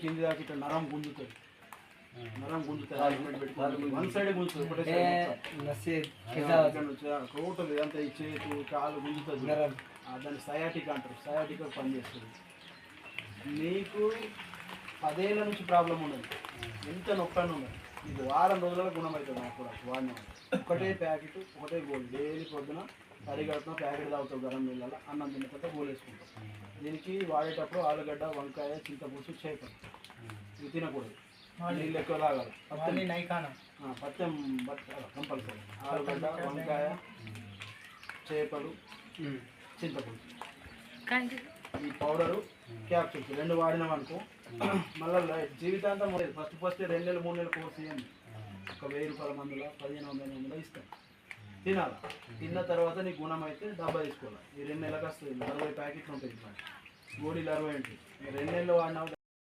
కింది దాకా ఇట్లా నరం గుంజుతుంది. నరం గుంజుతుంది, ఆయింట్మెంట్ పెట్టుకోవాలి. వన్ సైడ్ గుంజుతుంది, ఒకటే టోటల్ ఇదంతా ఈ చేతు కాలు గుంజుతుంది. దాన్ని సయాటిక్ అంటారు. సయాటిక్ పనిచేస్తుంది. నీకు 10 ఏళ్ళ నుంచి ప్రాబ్లం ఉన్నది, ఎంత నొప్పని ఉన్నది, నీకు వారం రోజులలో గుణమవుతుంది. నాకు కూడా వాడిన ఒకటే ప్యాకెట్, ఒకటే గోల్ డైలీ పొద్దున కరిగడుతున్న ప్యాకెట్ తాగుతావు గరం నీళ్ళలో, అన్నం తిన్న తర్వాత గోల్ వేసుకుంటాం. దీనికి వాడేటప్పుడు ఆలుగడ్డ, వంకాయ, చింతపులుసు, చేపలు ఇవి తినకూడదు. నీళ్ళు ఎక్కువ తాగాలి. పత్యం కంపల్సరీ. ఆలుగడ్డ, వంకాయ, చేపలు, చింతపులుసు, ఈ పౌడరు, క్యాప్సూల్స్ 2 వాడినాం అనుకో మళ్ళీ జీవితాంతం ఫస్ట్ 2 నెలలు 3 నెలలు కోర్స్ ఇవ్వండి. ఒక 1000 రూపాయల మందులో 1500 మందులో ఇస్తాం. తినాలి. తిన్న తర్వాత నీకు గుణం అయితే డబ్బా తీసుకోవాలి. ఈ 2 నెలలకు వస్తుంది. 60 ప్యాకెట్లు ఉంటాయి. గోళీలు 60 ఉంటాయి. 2 నెలలు వాడినా